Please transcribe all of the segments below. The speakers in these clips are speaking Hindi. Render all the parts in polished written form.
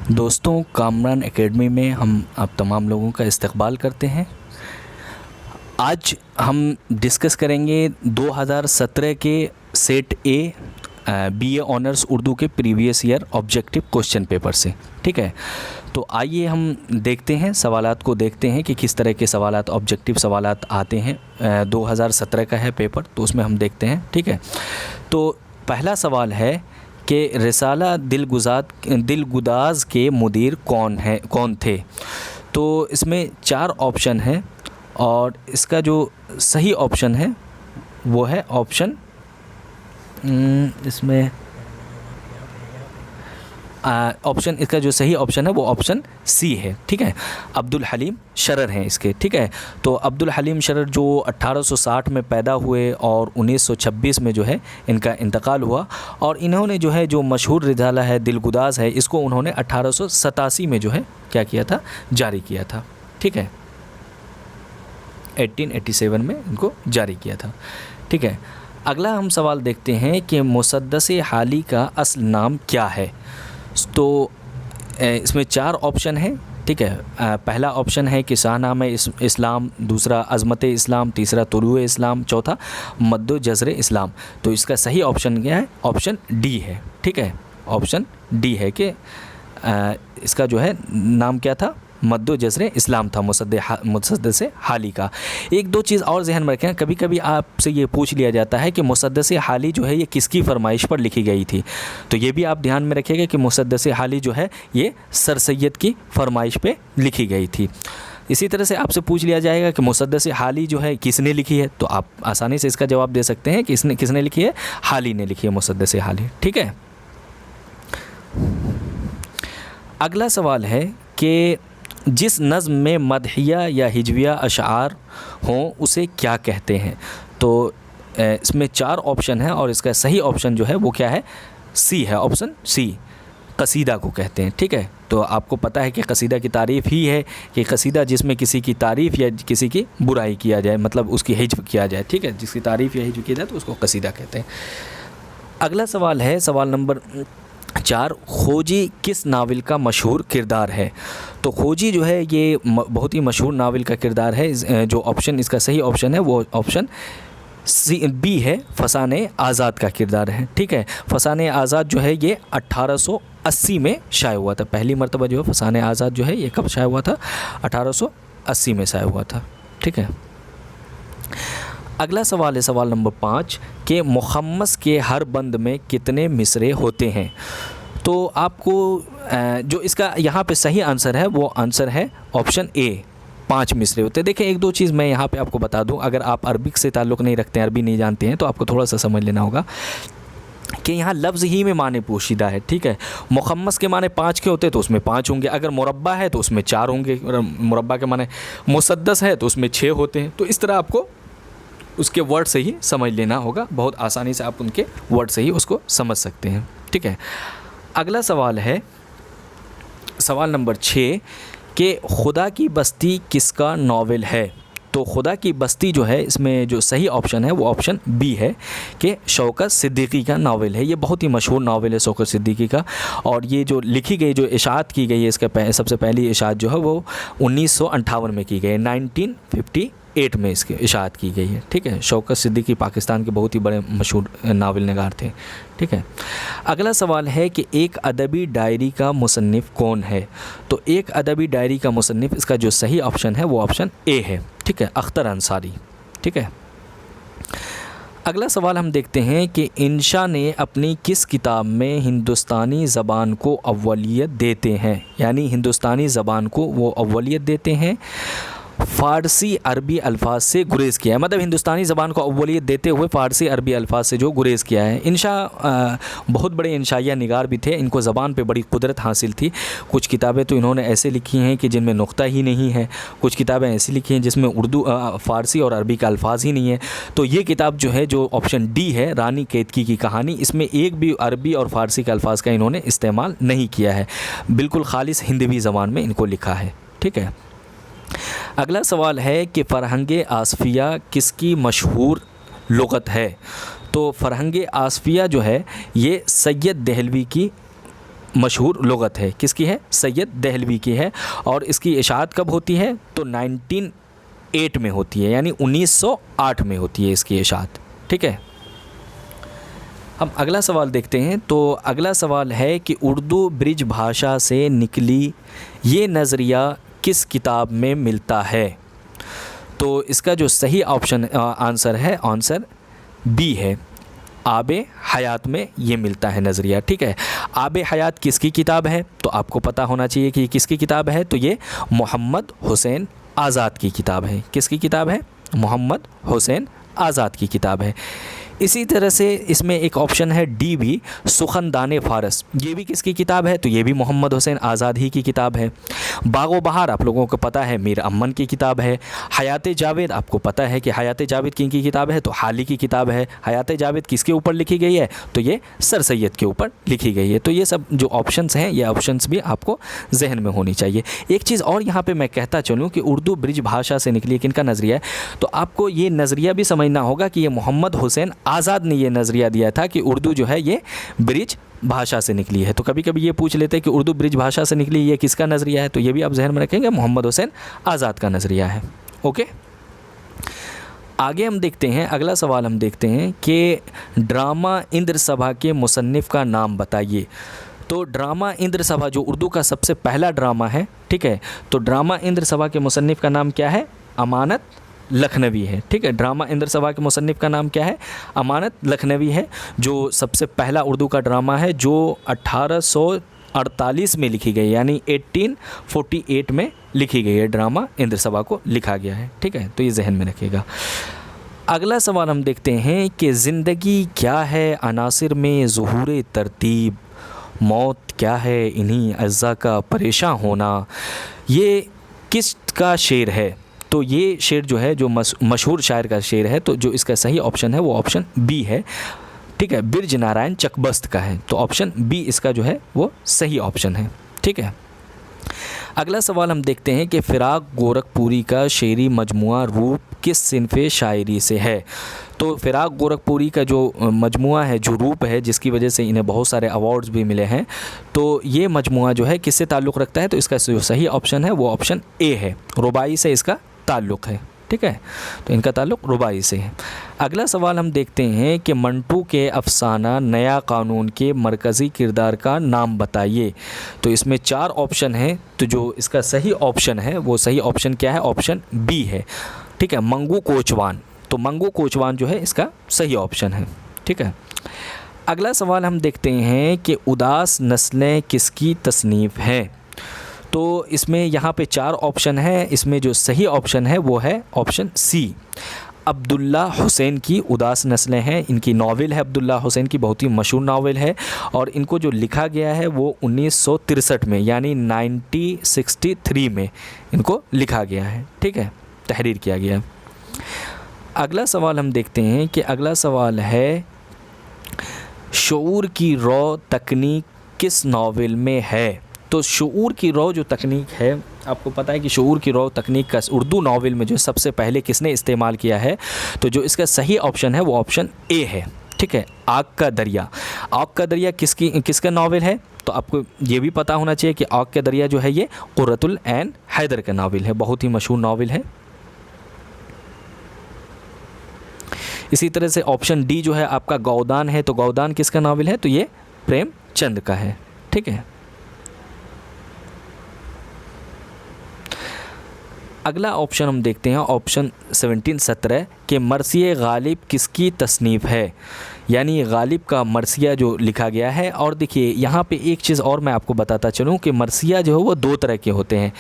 दोस्तों, कामरान एकेडमी में हम आप तमाम लोगों का इस्तकबाल करते हैं। आज हम डिस्कस करेंगे 2017 के set A BA honours Urdu के previous year objective question paper से। ठीक है, तो आइए हम देखते हैं, सवालात को देखते हैं कि किस तरह के सवालात, ऑब्जेक्टिव सवालात आते हैं। 2017 का है पेपर, तो उसमें हम देखते हैं। ठीक है, तो पहला सवाल है कि रिसाला दिलगुदाज के मुदीर कौन थे। तो इसमें 4 ऑप्शन हैं और इसका जो सही ऑप्शन है वो है ऑप्शन इसका जो सही ऑप्शन है वो ऑप्शन सी है। ठीक है, अब्दुल हलीम शरर हैं इसके। ठीक है, तो अब्दुल हलीम शरर जो 1860 में पैदा हुए और 1926 में जो है इनका इंतकाल हुआ, और इन्होंने जो है जो मशहूर रिसाला है दिलगुदाज है, इसको उन्होंने 1887 में जो है क्या किया था, जारी किया था। ठीक है, 1887 में इनको जारी किया था। ठीक है, अगला हम सवाल देखते हैं कि मुसद्दस हाली का असल नाम क्या है। तो इसमें 4 ऑप्शन हैं। ठीक है, पहला ऑप्शन है कि शाहनामे इस्लाम, दूसरा अज़मत इस्लाम, तीसरा तुलूए इस्लाम, चौथा मद्दो जज़र इस्लाम। तो इसका सही ऑप्शन क्या है, ऑप्शन डी है। ठीक है, ऑप्शन डी है कि इसका जो है नाम क्या था, मद्दो जज़र इस्लाम था मुसद्दस हाली का। एक दो चीज़ और ज़हन में रखें, कभी कभी आपसे ये पूछ लिया जाता है कि मुसद्दस हाली जो है ये किसकी फरमाइश पर लिखी गई थी। तो ये भी आप ध्यान में रखिएगा कि मुसद्दस हाली जो है ये सर सैयद की फरमाइश पे लिखी गई थी। इसी तरह से आपसे पूछ लिया जाएगा कि मुसद्दस हाली जो है किसने लिखी है, तो आप आसानी से इसका जवाब दे सकते हैं कि किसने लिखी है, हाली ने लिखी है, मुसद्दस हाली। ठीक है, अगला सवाल है कि जिस नज़्म में मदहिया या हिजविया अशार हों उसे क्या कहते हैं। तो इसमें 4 ऑप्शन हैं और इसका सही ऑप्शन जो है वो क्या है, सी है, ऑप्शन सी, कसीदा को कहते हैं। ठीक है, तो आपको पता है कि कसीदा की तारीफ़ ही है कि कसीदा जिसमें किसी की तारीफ़ या किसी की बुराई किया जाए, मतलब उसकी हिज्व किया जाए। ठीक है, जिसकी तारीफ़ या हिज्व किया जाए तो उसको कसीदा कहते हैं। अगला सवाल है सवाल नंबर 4, खोजी किस नावल का मशहूर किरदार है। तो खोजी जो है ये बहुत ही मशहूर नावल का किरदार है। जो ऑप्शन इसका सही ऑप्शन है वो ऑप्शन बी है, फसाने आज़ाद का किरदार है। ठीक है, फसाने आज़ाद जो है ये 1880 में शाया हुआ था। पहली मरतबा जो है फसाने आज़ाद जो है ये कब शाया हुआ था, 1880 में शाया हुआ था। ठीक है, अगला सवाल है सवाल नंबर 5 कि मुखम्मस के हर बंद में कितने मिसरे होते हैं। तो आपको जो इसका यहाँ पे सही आंसर है वो आंसर है ऑप्शन ए, 5 मिसरे होते हैं। देखिए, एक दो चीज़ मैं यहाँ पे आपको बता दूँ, अगर आप अरबिक से ताल्लुक़ नहीं रखते हैं, अरबी नहीं जानते हैं, तो आपको थोड़ा सा समझ लेना होगा कि यहाँ लफ्ज़ ही में माने पोशीदा है। ठीक है, मुखम्मस के माने 5 के होते तो उसमें 5 होंगे, अगर मुरब्बा है तो उसमें 4 होंगे, और मुरब्बा के माने मुसद्दस है तो उसमें 6 होते हैं। तो इस तरह आपको उसके वर्ड से ही समझ लेना होगा, बहुत आसानी से आप उनके वर्ड से ही उसको समझ सकते हैं। ठीक है, अगला सवाल है सवाल नंबर 6 कि खुदा की बस्ती किसका नावल है। तो खुदा की बस्ती जो है इसमें जो सही ऑप्शन है वो ऑप्शन बी है कि शौकत सिद्दीकी का नावल है। ये बहुत ही मशहूर नावल है शौकत सिद्दीकी का, और ये जो लिखी गई, जो इशाअत की गई है, इसका सबसे पहली इशाअत जो है वो 1958 में की गई है, 1958 में इसकी इशाअत की गई है। ठीक है, शौकत सिद्दीकी पाकिस्तान के बहुत ही बड़े मशहूर नावल निगार थे। ठीक है, अगला सवाल है कि एक अदबी डायरी का मुसन्निफ़ कौन है। तो एक अदबी डायरी का मुसन्निफ़, इसका जो सही ऑप्शन है वो ऑप्शन ए है। ठीक है, अख्तर अंसारी। ठीक है, अगला सवाल हम देखते हैं कि इंशा ने अपनी किस किताब में हिंदुस्तानी ज़बान को अव्वलियत देते हैं, यानी हिंदुस्तानी ज़बान को वो अव्वलियत देते हैं, फ़ारसी अरबी अल्फाज से गुरेज़ किया है, मतलब हिंदुस्तानी ज़बान को अव्वलियत देते हुए फ़ारसी अरबी अल्फाज से जो गुरेज़ किया है। इंशा बहुत बड़े इंशाइया निगार भी थे, इनको ज़बान पे बड़ी कुदरत हासिल थी। कुछ किताबें तो इन्होंने ऐसे लिखी हैं कि जिनमें नुक्ता ही नहीं है, कुछ किताबें ऐसी लिखी हैं जिसमें उर्दू फ़ारसी और अरबी का अल्फाज ही नहीं है। तो ये किताब जो है, जो ऑप्शन डी है, रानी केतकी की कहानी, इसमें एक भी अरबी और फ़ारसी के अल्फाज का इन्होंने इस्तेमाल नहीं किया है, बिल्कुल खालिस हिंदवी ज़बान में इनको लिखा है। ठीक है, अगला सवाल है कि फ़रहंग आसफ़िया किसकी मशहूर लुग़त है। तो फ़रहंग आसफ़िया जो है ये सैयद दहलवी की मशहूर लुग़त है। किसकी है? सैयद दहलवी की है। और इसकी इशाअत कब होती है? तो 1908 में होती है, यानी 1908 में होती है इसकी इशाअत। ठीक है, हम अगला सवाल देखते हैं। तो अगला सवाल है कि उर्दू ब्रिज भाषा से निकली ये नज़रिया किस किताब में मिलता है? तो इसका जो सही ऑप्शन आंसर है, आंसर बी है, आबे हयात में ये मिलता है नज़रिया। ठीक है, आबे हयात किसकी किताब है? तो आपको पता होना चाहिए कि किसकी किताब है। तो ये मोहम्मद हुसैन आज़ाद की किताब है। किसकी किताब है? मोहम्मद हुसैन आज़ाद की किताब है। इसी तरह से इसमें एक ऑप्शन है डी भी, सुखनदान फ़ारस, ये भी किसकी किताब है? तो ये भी मोहम्मद हुसैन आज़ाद ही की किताब है। बागो बहार आप लोगों को पता है मीर अमन की किताब है। हयात जावेद आपको पता है कि हयात जावेद किनकी किताब है? तो हाली की किताब है। हयात जावेद किसके ऊपर लिखी गई है? तो ये सर सैयद के ऊपर लिखी गई है। तो ये सब जो ऑप्शंस हैं, ये ऑप्शंस भी आपको जहन में होनी चाहिए। एक चीज़ और यहाँ पर मैं कहता चलूँ कि उर्दू ब्रिज भाषा से निकली किनका नज़रिया है, तो आपको ये नज़रिया भी समझना होगा कि ये मोहम्मद हुसैन आज़ाद ने ये नज़रिया दिया था कि उर्दू जो है ये ब्रिज भाषा से निकली है। तो कभी कभी ये पूछ लेते हैं कि उर्दू ब्रिज भाषा से निकली, ये किसका नज़रिया है? तो ये भी आप जहन में रखेंगे, मोहम्मद हुसैन आज़ाद का नज़रिया है। ओके, आगे हम देखते हैं, अगला सवाल हम देखते हैं कि ड्रामा इंद्र सभा के मुसन्निफ़ का नाम बताइए। तो ड्रामा इंद्र सभा जो उर्दू का सबसे पहला ड्रामा है, ठीक है, तो ड्रामा इंद्र सभा के मुसन्निफ़ का नाम क्या है? अमानत लखनवी है। ठीक है, ड्रामा इंद्र सभा के मुसन्निफ़ का नाम क्या है? अमानत लखनवी है, जो सबसे पहला उर्दू का ड्रामा है जो 1848 में लिखी गई, यानी 1848 में लिखी गई है। ड्रामा इंद्र सभा को लिखा गया है। ठीक है, तो ये जहन में रखिएगा। अगला सवाल हम देखते हैं कि ज़िंदगी क्या है अनासिर में ज़ुहूर तरतीब, मौत क्या है इन्हीं अज़्ज़ा का परेशान होना, ये किस का शेर है? तो ये शेर जो है, जो मशहूर शायर का शेर है, तो जो इसका सही ऑप्शन है वो ऑप्शन बी है। ठीक है, बिरज नारायण चकबस्त का है। तो ऑप्शन बी इसका जो है वो सही ऑप्शन है। ठीक है, अगला सवाल हम देखते हैं कि फ़िराक गोरखपुरी का शेरी मजमुआ रूप किस सिनफ़े शायरी से है? तो फ़िराक गोरखपुरी का जो मजमुआ है, जो रूप है, जिसकी वजह से इन्हें बहुत सारे अवार्ड्स भी मिले हैं, तो ये मजमुआ जो है किससे ताल्लुक़ रखता है? तो इसका जो सही ऑप्शन है वो ऑप्शन ए है, रुबाई से इसका ताल्लुक़ है। ठीक है, तो इनका ताल्लुक़ रुबाई से है। अगला सवाल हम देखते हैं कि मंटू के अफसाना नया कानून के मरकज़ी किरदार का नाम बताइए। तो इसमें 4 ऑप्शन हैं, तो जो इसका सही ऑप्शन है वो सही ऑप्शन क्या है? ऑप्शन बी है। ठीक है, मंगू कोचवान। तो मंगू कोचवान जो है इसका सही ऑप्शन है। ठीक है, अगला सवाल हम देखते हैं कि उदास नस्लें किसकी तसनीफ़ है? तो इसमें यहाँ पे 4 ऑप्शन है, इसमें जो सही ऑप्शन है वो है ऑप्शन सी, अब्दुल्ला हुसैन की उदास नस्लें हैं। इनकी नावल है अब्दुल्ला हुसैन की, बहुत ही मशहूर नावल है, और इनको जो लिखा गया है वो 1963 में, यानी 1963 में इनको लिखा गया है। ठीक है, तहरीर किया गया है। अगला सवाल हम देखते हैं कि अगला सवाल है शऊर की रौ तकनीक किस नावल में है? तो शऊर की रौ जो तकनीक है, आपको पता है कि शऊर की रौ तकनीक का उर्दू नावल में जो सबसे पहले किसने इस्तेमाल किया है? तो जो इसका सही ऑप्शन है वो ऑप्शन ए है। ठीक है, आग का दरिया। आग का दरिया किसका नावल है? तो आपको ये भी पता होना चाहिए कि आग का दरिया जो है ये कुर्रतुल ऐन हैदर का नावल है, बहुत ही मशहूर नावल है। इसी तरह से ऑप्शन डी जो है आपका गौदान है। तो गौदान किसका नावल है? तो ये प्रेमचंद का है। ठीक है, अगला ऑप्शन हम देखते हैं, ऑप्शन 17 कि मरसिए गालिब किसकी तसनीफ़ है? यानी गालिब का मरसिया जो लिखा गया है। और देखिए यहाँ पे एक चीज़ और मैं आपको बताता चलूँ कि मरसिया जो है वो 2 तरह के होते हैं।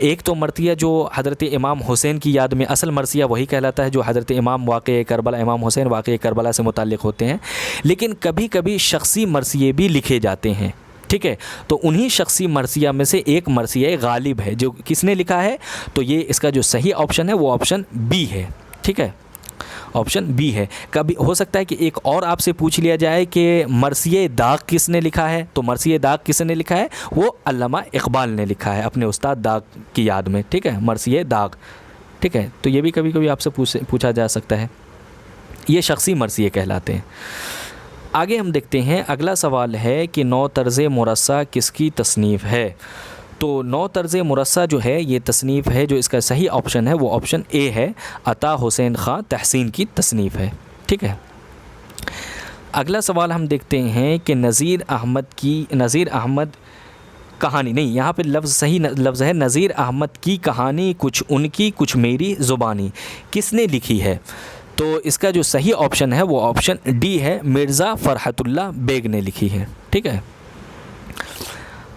एक तो मरसिया जो हज़रत इमाम हुसैन की याद में, असल मरसिया वही कहलाता है जो हज़रत इमाम वाक़े करबला, इमाम हुसैन वाक़े करबला से मुताल्लिक़ होते हैं। लेकिन कभी कभी शख्सी मरसिए भी लिखे जाते हैं। ठीक है, तो उन्हीं शख्सी मरसिया में से एक मरसिया गालिब है, जो किसने लिखा है? तो ये इसका जो सही ऑप्शन है वो ऑप्शन बी है। ठीक है, ऑप्शन बी है। कभी हो सकता है कि एक और आपसे पूछ लिया जाए कि मरसिए दाग किसने लिखा है? तो मरसिए दाग किसने लिखा है? वो अल्लामा इकबाल ने लिखा है अपने उस्ताद दाग की याद में। ठीक है, मरसिए दाग। ठीक है, तो ये भी कभी कभी आपसे पूछा जा सकता है। ये शख्सी मरसिए कहलाते हैं। आगे हम देखते हैं, अगला सवाल है कि नौ तर्ज़ मुरस्सा किसकी तसनीफ़ है। तो नौ तर्ज़ मुरस्सा जो है ये तसनीफ़ है, जो इसका सही ऑप्शन है वो ऑप्शन ए है, अता हुसैन ख़ां तहसीन की तसनीफ़ है। ठीक है, अगला सवाल हम देखते हैं कि नज़ीर अहमद कहानी, नहीं यहाँ पे लफ्ज़ सही लफ्ज़ है नज़ीर अहमद की कहानी कुछ उनकी कुछ मेरी ज़ुबानी, किसने लिखी है। तो इसका जो सही ऑप्शन है वो ऑप्शन डी है, मिर्ज़ा फ़रहतुल्लाह बेग ने लिखी है। ठीक है,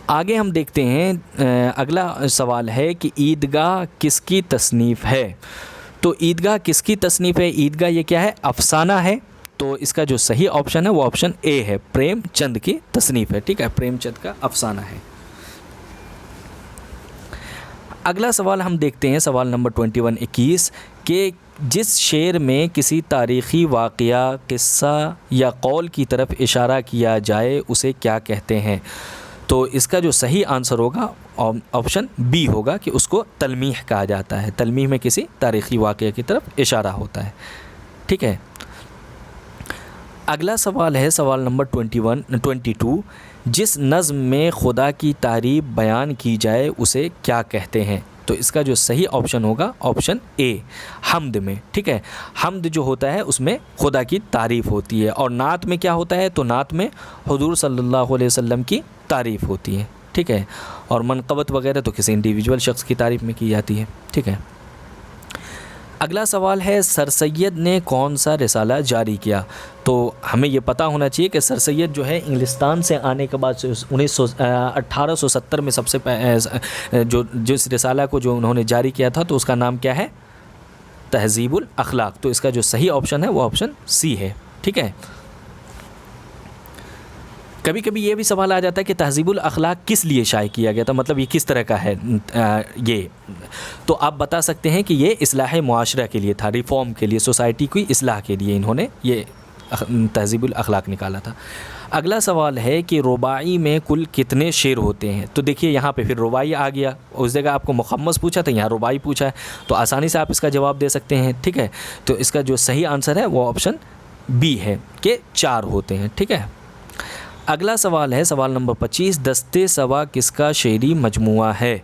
आगे हम देखते हैं, अगला सवाल है कि ईदगाह किसकी तसनीफ़ है। तो ईदगाह किसकी तसनीफ़ है, ईदगाह ये क्या है, अफसाना है। तो इसका जो सही ऑप्शन है वो ऑप्शन ए है, प्रेमचंद की तसनीफ़ है। ठीक है, प्रेमचंद का अफसाना है। अगला सवाल हम देखते हैं, सवाल नंबर 21 कि जिस शेर में किसी तारीख़ी वाक़या, क़िस्सा या कौल की तरफ इशारा किया जाए उसे क्या कहते हैं। तो इसका जो सही आंसर होगा ऑप्शन बी होगा कि उसको तलमीह कहा जाता है। तलमीह में किसी तारीख़ी वाक़या की तरफ इशारा होता है। ठीक है, अगला सवाल है सवाल नंबर 22, जिस नज़्म में खुदा की तारीफ़ बयान की जाए उसे क्या कहते हैं। तो इसका जो सही ऑप्शन होगा ऑप्शन ए, हम्द में। ठीक है, हम्द जो होता है उसमें खुदा की तारीफ़ होती है, और नात में क्या होता है, तो नात में हुज़ूर सल्लल्लाहु अलैहि वसल्लम की तारीफ़ होती है। ठीक है, और मनक़बत वगैरह तो किसी इंडिविजुअल शख्स की तारीफ़ में की जाती है। ठीक है, अगला सवाल है, सर सैयद ने कौन सा रिसाला जारी किया। तो हमें ये पता होना चाहिए कि सर सैयद जो है इंग्लिस्तान से आने के बाद 1870 में सबसे जिस रिसाला को जो उन्होंने जारी किया था तो उसका नाम क्या है, तहज़ीबुल अखलाक। तो इसका जो सही ऑप्शन है वो ऑप्शन सी है। ठीक है, कभी कभी ये भी सवाल आ जाता है कि तहज़ीबुल अखलाक किस लिए शाये किया गया था, मतलब ये किस तरह का है ये। तो आप बता सकते हैं कि ये इस्लाह मुआशरा के लिए था, रिफ़ॉर्म के लिए, सोसाइटी की इस्लाह के लिए इन्होंने ये तहज़ीबुल अखलाक निकाला था। अगला सवाल है कि रुबाई में कुल कितने शेर होते हैं। तो देखिए यहाँ पे फिर रुबाई आ गया, उस जगह आपको मुखम्मस पूछा था, यहाँ रुबाई पूछा है, तो आसानी से आप इसका जवाब दे सकते हैं। ठीक है, तो इसका जो सही आंसर है वो ऑप्शन बी है कि 4 होते हैं। ठीक है, अगला सवाल है सवाल नंबर 25, दस्ते सवा किसका शेरी मजमुआ है।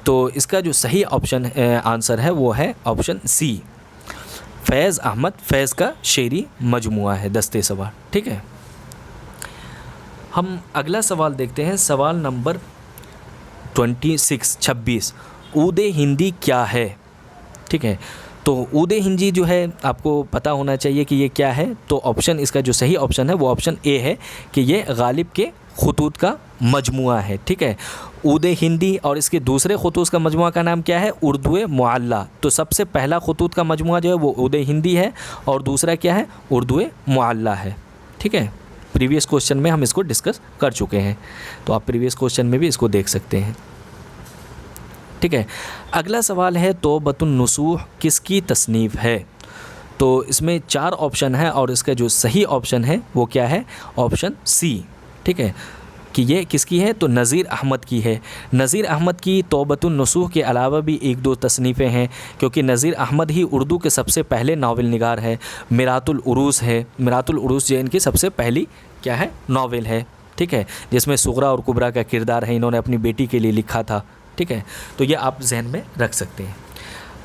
तो इसका जो सही ऑप्शन आंसर है वो है ऑप्शन सी, फैज़ अहमद फैज़ का शेरी मजमुआ है दस्ते सवा। ठीक है, हम अगला सवाल देखते हैं, सवाल नंबर 26, ऊदे हिंदी क्या है। ठीक है, तो ऊदे हिंदी जो है आपको पता होना चाहिए कि ये क्या है। तो ऑप्शन, इसका जो सही ऑप्शन है वो ऑप्शन ए है कि ये गालिब के खुतूत का मजमुआ है। ठीक है, ऊदे हिंदी और इसके दूसरे खुतूत का मजमुआ का नाम क्या है, उर्दू मुअल्ला। तो सबसे पहला खुतूत का मजमुआ जो है वो ऊदे हिंदी है, और दूसरा क्या है, उर्दू मुअल्ला है। ठीक है, प्रीवियस क्वेश्चन में हम इसको डिस्कस कर चुके हैं, तो आप प्रीवियस क्वेश्चन में भी इसको देख सकते हैं। ठीक है, अगला सवाल है, तौबतुन नसूह किसकी तसनीफ़ है। तो इसमें 4 ऑप्शन है, और इसका जो सही ऑप्शन है वो क्या है, ऑप्शन सी। ठीक है, कि ये किसकी है, तो नज़ीर अहमद की है। नज़ीर अहमद की तौबतुन नसूह के अलावा भी 1-2 तसनीफ़ें हैं, क्योंकि नज़ीर अहमद ही उर्दू के सबसे पहले नावल निगार है। मिरातुल उरूस है, मिरातुल उरूस जो इनकी सबसे पहली क्या है, नावल है। ठीक है, जिसमें सुगरा और कुबरा का किरदार है, इन्होंने अपनी बेटी के लिए लिखा था। ठीक है, तो ये आप जहन में रख सकते हैं।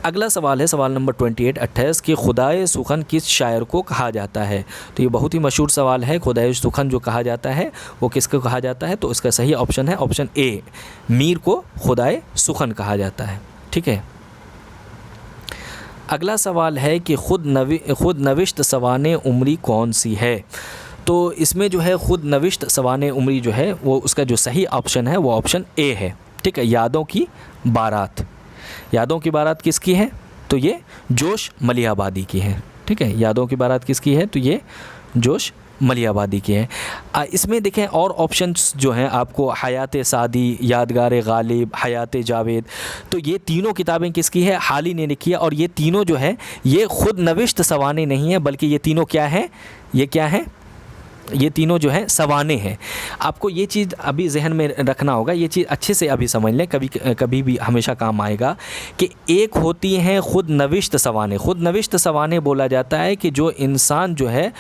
अगला सवाल है सवाल नंबर 28 कि खुदाए सुखन किस शायर को कहा जाता है। तो ये बहुत ही मशहूर सवाल है, खुदाए सुखन जो कहा जाता है वो किसको कहा जाता है। तो इसका सही ऑप्शन है ऑप्शन ए, मीर को खुदाए सुखन कहा जाता है। ठीक है, अगला सवाल है कि खुद नविश्त सवाने उम्री कौन सी है। तो इसमें जो है खुद नविश्त सवाने उम्री जो है वो उसका जो सही ऑप्शन है वो ऑप्शन ए है। ठीक है, यादों की बारात। यादों की बारात किसकी है, तो ये जोश मलियाबादी की है। ठीक है, यादों की बारात किसकी है, तो ये जोश मलियाबादी की है। इसमें देखें और ऑप्शंस जो हैं आपको, हयात सादी, यादगार गालिब, हयात जावेद, तो ये तीनों किताबें किसकी है, हाली ने लिखी है। और ये तीनों जो है ये खुद नविश्त सवाने नहीं है, बल्कि ये तीनों क्या हैं, ये क्या हैं, ये तीनों जो है सवाने हैं। आपको ये चीज़ अभी जहन में रखना होगा, ये चीज़ अच्छे से अभी समझ लें, कभी भी हमेशा काम आएगा कि एक होती हैं खुद नविश्त सवाने। खुद नविश्त सवाने बोला जाता है कि जो इंसान जो है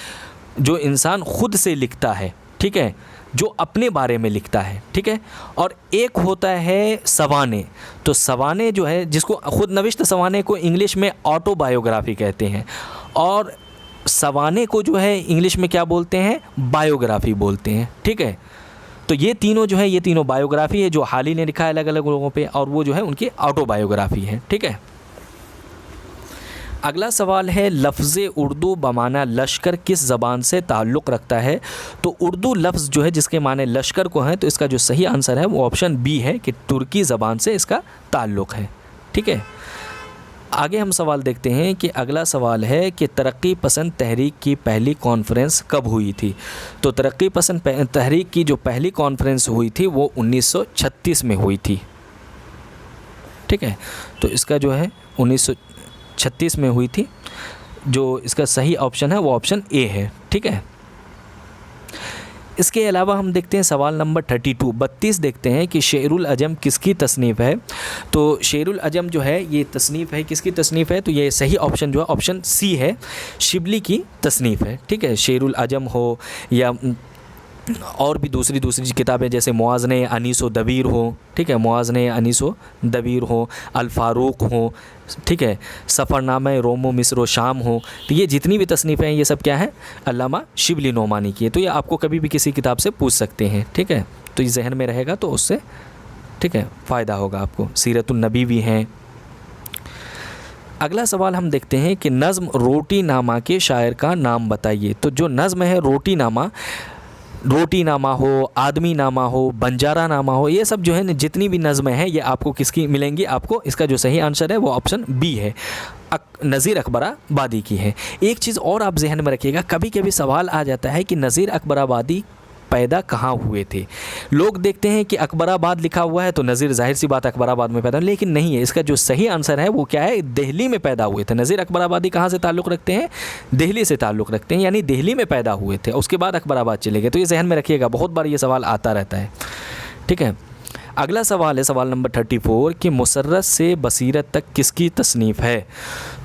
जो इंसान खुद से लिखता है, ठीक है, जो अपने बारे में लिखता है, ठीक है। और एक होता है सवाने। तो सवाने जो है, जिसको खुद नविश्त सवाने को इंग्लिश में ऑटोबायोग्राफी कहते हैं, और सवाने को जो है इंग्लिश में क्या बोलते हैं, बायोग्राफी बोलते हैं, ठीक है। तो ये तीनों जो है, ये तीनों बायोग्राफी है जो हाल ही ने लिखा है अलग अलग लोगों पे, और वो जो है उनकी ऑटोबायोग्राफी है, ठीक है। अगला सवाल है, लफ्ज़ उर्दू बमाना लश्कर किस ज़बान से ताल्लुक़ रखता है। तो उर्दू लफ्ज़ जो है जिसके माने लश्कर को है, तो इसका जो सही आंसर है वो ऑप्शन बी है कि तुर्की ज़बान से इसका ताल्लुक़ है, ठीक है। आगे हम सवाल देखते हैं कि अगला सवाल है कि तरक्की पसंद तहरीक की पहली कॉन्फ्रेंस कब हुई थी। तो तरक्की पसंद तहरीक की जो पहली कॉन्फ्रेंस हुई थी वो 1936 में हुई थी, ठीक है। तो इसका जो है 1936 में हुई थी, जो इसका सही ऑप्शन है वो ऑप्शन ए है, ठीक है। इसके अलावा हम देखते हैं सवाल नंबर 32 देखते हैं कि शेरुल अजम किसकी तसनीफ़ है। तो शेरुल अजम जो है ये तसनीफ़ है, किसकी तसनीफ़ है, तो ये सही ऑप्शन जो है ऑप्शन सी है, शिबली की तसनीफ़ है, ठीक है। शेरुल अजम हो या और भी दूसरी किताबें जैसे मुआज़ने अनीसो दबीर हो, ठीक है, मुआज़ने अनीसो दबीर हो, अल फ़ारूक हो, ठीक है, सफ़रनामे रोमो मिस्र शाम हो। तो ये जितनी भी तसनीफ़ें हैं ये सब क्या है, अल्लामा शिबली नोमानी की है। तो ये आपको कभी भी किसी किताब से पूछ सकते हैं, ठीक है। तो ये जहन में रहेगा तो उससे, ठीक है, फ़ायदा होगा आपको। सीरतुन नबी भी हैं। अगला सवाल हम देखते हैं कि नज़्म रोटी नामा के शायर का नाम बताइए। तो जो नज़्म है रोटी नामा हो, आदमी नामा हो, बंजारा नामा हो, ये सब जो है जितनी भी नज़्में हैं ये आपको किसकी मिलेंगी, आपको इसका जो सही आंसर है वो ऑप्शन बी है, नज़ीर अकबराबादी की है। एक चीज़ और आप जहन में रखिएगा, कभी कभी सवाल आ जाता है कि नज़ीर अकबराबादी पैदा कहाँ हुए थे। लोग देखते हैं कि अकबराबाद लिखा हुआ है तो नज़ीर जाहिर सी बात अकबराबाद में पैदा, लेकिन नहीं है। इसका जो सही आंसर है वो क्या है, दिल्ली में पैदा हुए थे। नज़ीर अकबराबादी कहाँ से ताल्लुक़ रखते हैं, दिल्ली से ताल्लुक़ रखते हैं, यानी दिल्ली में पैदा हुए थे, उसके बाद अकबराबाद चले गए। तो ये जहन में रखिएगा, बहुत बार ये सवाल आता रहता है, ठीक है। अगला सवाल है सवाल नंबर 34 कि मुसर्रत से बसीरत तक किसकी तसनीफ़ है।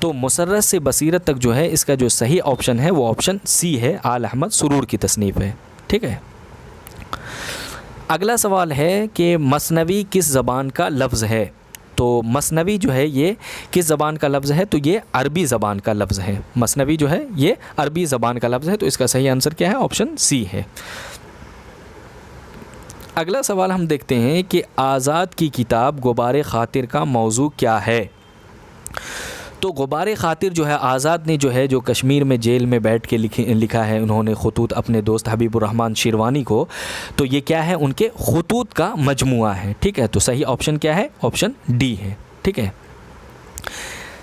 तो मुसर्रत से बसीरत तक जो है इसका जो सही ऑप्शन है वो ऑप्शन सी है, आल अहमद सुरूर की तसनीफ़ है, ठीक है। अगला सवाल है कि मसनवी किस ज़बान का लफ्ज़ है। तो मसनवी जो है ये किस ज़बान का लफ्ज़ है, तो ये अरबी ज़बान का लफ्ज़ है। मसनवी जो है ये अरबी ज़बान का लफ्ज़ है, तो इसका सही आंसर क्या है, ऑप्शन सी है। अगला सवाल हम देखते हैं कि आज़ाद की किताब गुबार ख़ातिर का मौजू क्या है। तो गुबार ख़ातिर जो है आज़ाद ने जो है जो कश्मीर में जेल में बैठ के लिखा है उन्होंने ख़ुतूत अपने दोस्त हबीबुर्रहमान शिरवानी को। तो ये क्या है, उनके ख़ुतूत का मजमुआ है, ठीक है। तो सही ऑप्शन क्या है, ऑप्शन डी है, ठीक है।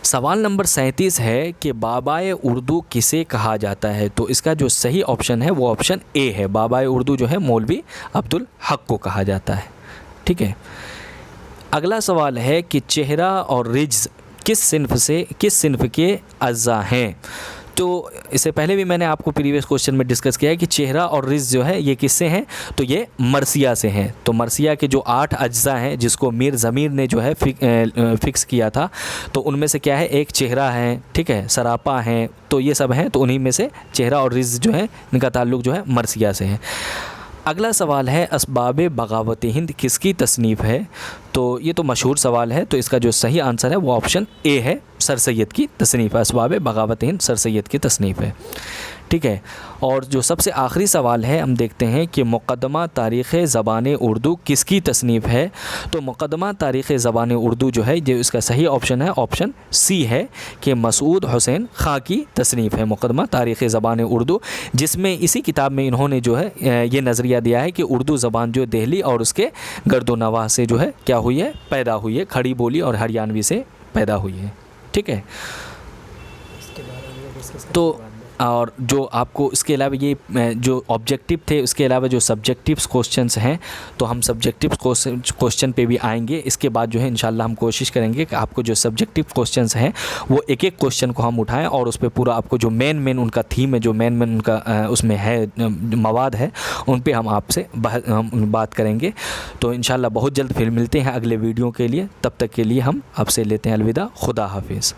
सवाल नंबर 37 है कि बाबाए उर्दू किसे कहा जाता है। तो इसका जो सही ऑप्शन है वो ऑप्शन ए है, बाबाए उर्दू जो है मौलवी अब्दुल हक को कहा जाता है, ठीक है। अगला सवाल है कि चेहरा और रिज्ज़ किस सिन्फ के अज़्ज़ा हैं। तो इससे पहले भी मैंने आपको प्रीवियस क्वेश्चन में डिस्कस किया है कि चेहरा और रिज़्ज़ जो है ये किससे हैं, तो ये मरसिया से हैं। तो मरसिया के जो 8 अज्ज़ा हैं जिसको मीर ज़मीर ने जो है फिक्स किया था, तो उनमें से क्या है, एक चेहरा है, ठीक है, सरापा हैं, तो ये सब हैं। तो उन्हीं में से चेहरा और रिज़्ज़ जो है इनका ताल्लुक़ जो है मरसिया से है। अगला सवाल है असबाब बगावत हिंद किसकी तसनीफ़ है। तो ये तो मशहूर सवाल है, तो इसका जो सही आंसर है वो ऑप्शन ए है, सर सैयद की तसनीफ़ है। असबाब बगावत हिंद सर सैयद की तसनीफ़ है, ठीक है। और जो सबसे आखिरी सवाल है हम देखते हैं कि मुक़द्दमा तारीख़ ज़बान उर्दू किसकी तसनीफ़ है। तो मुक़द्दमा तारीख़ ज़बान उर्दू जो है जो इसका सही ऑप्शन है ऑप्शन सी है कि मसूद हुसैन खां की तसनीफ़ है मुक़द्दमा तारीख़ ज़बान उर्दू, जिसमें इसी किताब में इन्होंने जो है ये नज़रिया दिया है कि उर्दू ज़बान जो दिल्ली और उसके गर्दो नवाह से जो है क्या हुई है, पैदा हुई है, खड़ी बोली और हरियाणवी से पैदा हुई है, ठीक है। तो और जो आपको इसके अलावा ये जो ऑब्जेक्टिव थे उसके अलावा जो सब्जेक्टिव क्वेश्चंस हैं, तो हम सब्जेक्टिव क्वेश्चन पे भी आएंगे। इसके बाद जो है इंशाल्लाह हम कोशिश करेंगे कि आपको जो सब्जेक्टिव क्वेश्चंस हैं वो एक एक क्वेश्चन को हम उठाएं और उस पर पूरा आपको जो मेन उनका थीम है, जो मेन उनका उसमें है मवाद है, उन पे हम आपसे बात करेंगे। तो इंशाल्लाह बहुत जल्द फिर मिलते हैं अगले वीडियो के लिए। तब तक के लिए हम आपसे लेते हैं अलविदा, खुदा हाफिज़।